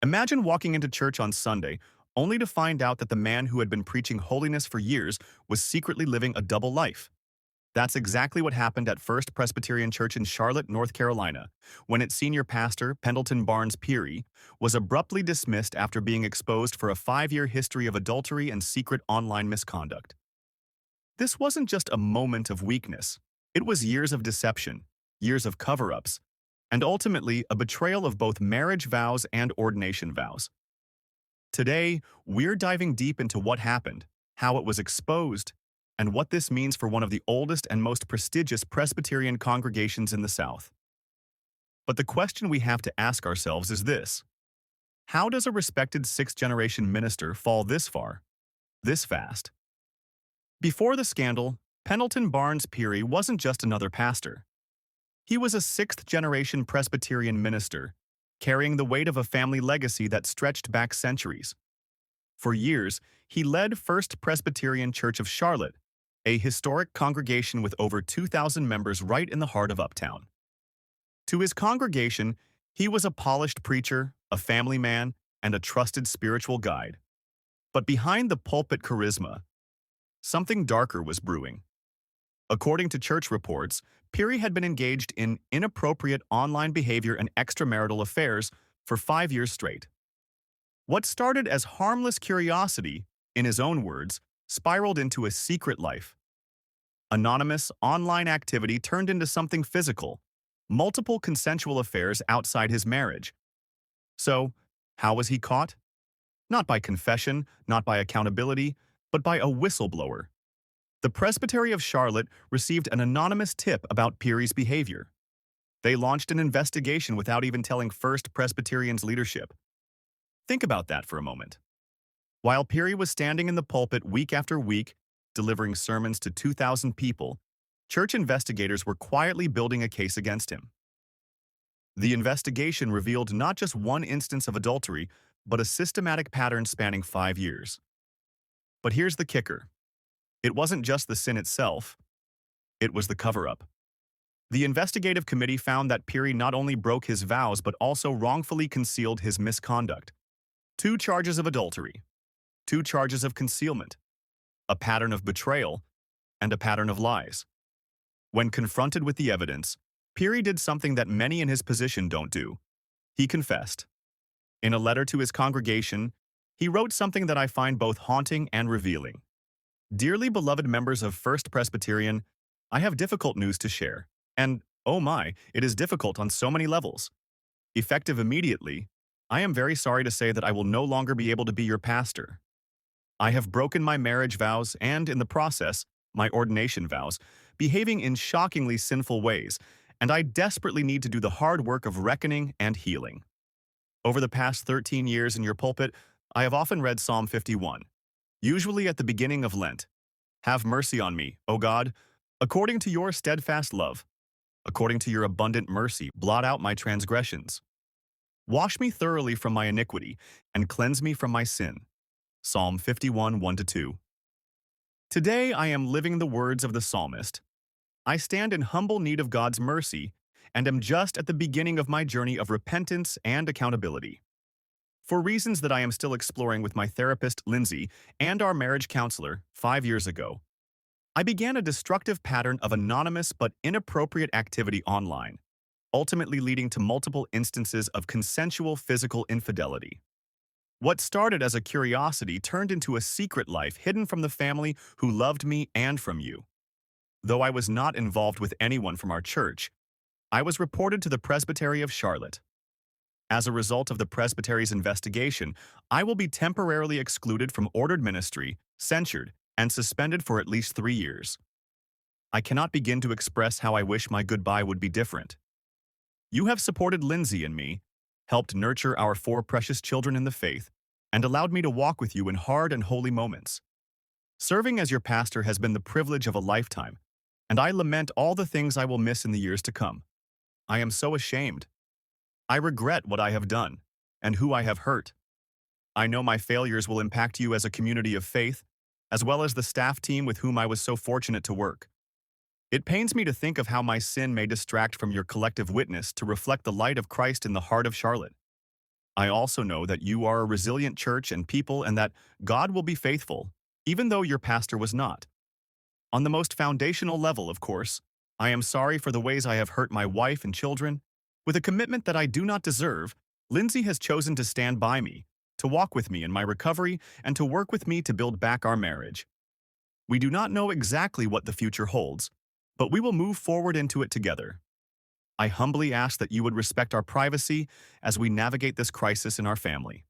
Imagine walking into church on Sunday only to find out that the man who had been preaching holiness for years was secretly living a double life. That's exactly what happened at First Presbyterian Church in Charlotte, North Carolina, when its senior pastor, Pendleton Barnes Peary, was abruptly dismissed after being exposed for a 5-year history of adultery and secret online misconduct. This wasn't just a moment of weakness. It was years of deception, years of cover-ups, and ultimately a betrayal of both marriage vows and ordination vows. Today, we're diving deep into what happened, how it was exposed, and what this means for one of the oldest and most prestigious Presbyterian congregations in the South. But the question we have to ask ourselves is this: how does a respected sixth-generation minister fall this far, this fast? Before the scandal, Pendleton Barnes Peary wasn't just another pastor. He was a sixth-generation Presbyterian minister, carrying the weight of a family legacy that stretched back centuries. For years, he led First Presbyterian Church of Charlotte, a historic congregation with over 2,000 members right in the heart of Uptown. To his congregation, he was a polished preacher, a family man, and a trusted spiritual guide. But behind the pulpit charisma, something darker was brewing. According to church reports, Peary had been engaged in inappropriate online behavior and extramarital affairs for 5 years straight. What started as harmless curiosity, in his own words, spiraled into a secret life. Anonymous online activity turned into something physical, multiple consensual affairs outside his marriage. So, how was he caught? Not by confession, not by accountability, but by a whistleblower. The Presbytery of Charlotte received an anonymous tip about Peary's behavior. They launched an investigation without even telling First Presbyterian's leadership. Think about that for a moment. While Peary was standing in the pulpit week after week, delivering sermons to 2,000 people, church investigators were quietly building a case against him. The investigation revealed not just one instance of adultery, but a systematic pattern spanning 5 years. But here's the kicker. It wasn't just the sin itself, it was the cover-up. The investigative committee found that Peary not only broke his vows but also wrongfully concealed his misconduct. 2 charges of adultery, 2 charges of concealment, a pattern of betrayal, and a pattern of lies. When confronted with the evidence, Peary did something that many in his position don't do. He confessed. In a letter to his congregation, he wrote something that I find both haunting and revealing. Dearly beloved members of First Presbyterian, I have difficult news to share. And, oh my, it is difficult on so many levels. Effective immediately, I am very sorry to say that I will no longer be able to be your pastor. I have broken my marriage vows and, in the process, my ordination vows, behaving in shockingly sinful ways, and I desperately need to do the hard work of reckoning and healing. Over the past 13 years in your pulpit, I have often read Psalm 51. Usually at the beginning of Lent. Have mercy on me, O God, according to your steadfast love. According to your abundant mercy, blot out my transgressions. Wash me thoroughly from my iniquity, and cleanse me from my sin. Psalm 51, 1-2. Today I am living the words of the psalmist. I stand in humble need of God's mercy, and am just at the beginning of my journey of repentance and accountability. For reasons that I am still exploring with my therapist, Lindsay, and our marriage counselor 5 years ago, I began a destructive pattern of anonymous but inappropriate activity online, ultimately leading to multiple instances of consensual physical infidelity. What started as a curiosity turned into a secret life hidden from the family who loved me and from you. Though I was not involved with anyone from our church, I was reported to the Presbytery of Charlotte. As a result of the Presbytery's investigation, I will be temporarily excluded from ordered ministry, censured, and suspended for at least 3 years. I cannot begin to express how I wish my goodbye would be different. You have supported Lindsay and me, helped nurture our 4 precious children in the faith, and allowed me to walk with you in hard and holy moments. Serving as your pastor has been the privilege of a lifetime, and I lament all the things I will miss in the years to come. I am so ashamed. I regret what I have done, and who I have hurt. I know my failures will impact you as a community of faith, as well as the staff team with whom I was so fortunate to work. It pains me to think of how my sin may distract from your collective witness to reflect the light of Christ in the heart of Charlotte. I also know that you are a resilient church and people and that God will be faithful, even though your pastor was not. On the most foundational level, of course, I am sorry for the ways I have hurt my wife and children. With a commitment that I do not deserve, Lindsay has chosen to stand by me, to walk with me in my recovery, and to work with me to build back our marriage. We do not know exactly what the future holds, but we will move forward into it together. I humbly ask that you would respect our privacy as we navigate this crisis in our family.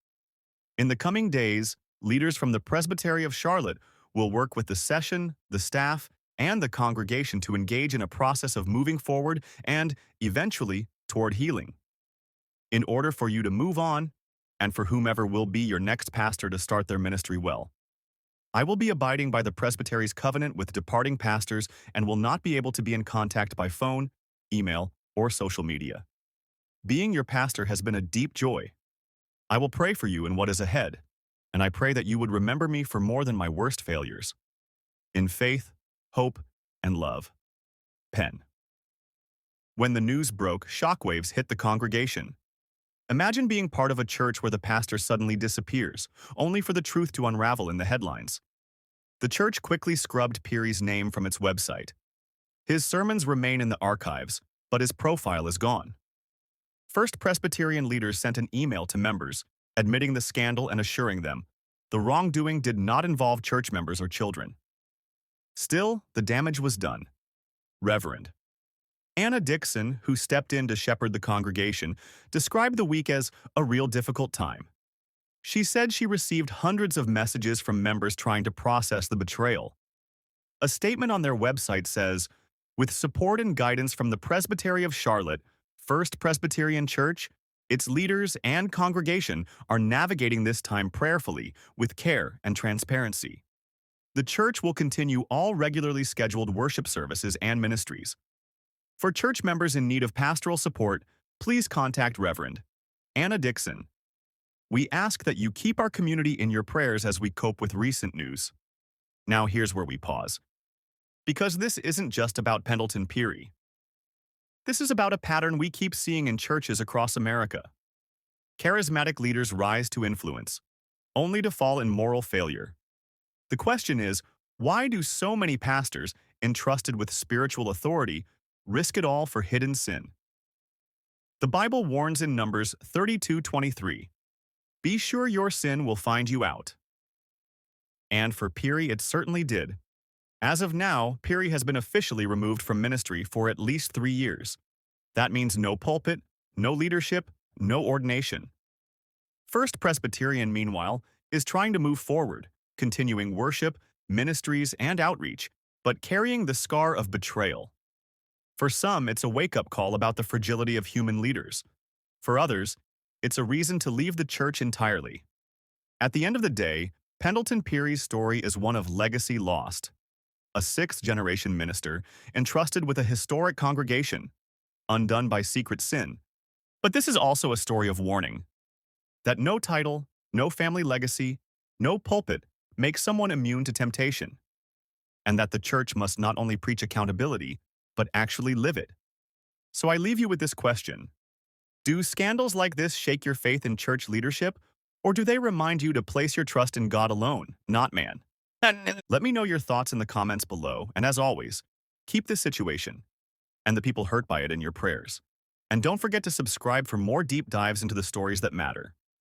In the coming days, leaders from the Presbytery of Charlotte will work with the session, the staff, and the congregation to engage in a process of moving forward and, eventually, toward healing. In order for you to move on, and for whomever will be your next pastor to start their ministry well. I will be abiding by the Presbytery's covenant with departing pastors and will not be able to be in contact by phone, email, or social media. Being your pastor has been a deep joy. I will pray for you in what is ahead, and I pray that you would remember me for more than my worst failures. In faith, hope, and love. Penn. When the news broke, shockwaves hit the congregation. Imagine being part of a church where the pastor suddenly disappears, only for the truth to unravel in the headlines. The church quickly scrubbed Peary's name from its website. His sermons remain in the archives, but his profile is gone. First Presbyterian leaders sent an email to members, admitting the scandal and assuring them the wrongdoing did not involve church members or children. Still, the damage was done. Reverend Anna Dixon, who stepped in to shepherd the congregation, described the week as a real difficult time. She said she received hundreds of messages from members trying to process the betrayal. A statement on their website says, with support and guidance from the Presbytery of Charlotte, First Presbyterian Church, its leaders and congregation are navigating this time prayerfully, with care and transparency. The church will continue all regularly scheduled worship services and ministries. For church members in need of pastoral support, please contact Reverend Anna Dixon. We ask that you keep our community in your prayers as we cope with recent news. Now here's where we pause. Because this isn't just about Pendleton Peary. This is about a pattern we keep seeing in churches across America. Charismatic leaders rise to influence, only to fall in moral failure. The question is, why do so many pastors, entrusted with spiritual authority, risk it all for hidden sin? The Bible warns in Numbers 32:23, "Be sure your sin will find you out." And for Peary, it certainly did. As of now, Peary has been officially removed from ministry for at least 3 years. That means no pulpit, no leadership, no ordination. First Presbyterian, meanwhile, is trying to move forward, continuing worship, ministries, and outreach, but carrying the scar of betrayal. For some, it's a wake-up call about the fragility of human leaders. For others, it's a reason to leave the church entirely. At the end of the day, Pendleton Peary's story is one of legacy lost. A sixth-generation minister entrusted with a historic congregation, undone by secret sin. But this is also a story of warning. That no title, no family legacy, no pulpit makes someone immune to temptation. And that the church must not only preach accountability, but actually live it. So I leave you with this question. Do scandals like this shake your faith in church leadership, or do they remind you to place your trust in God alone, not man? Let me know your thoughts in the comments below, and as always, keep this situation and the people hurt by it in your prayers. And don't forget to subscribe for more deep dives into the stories that matter.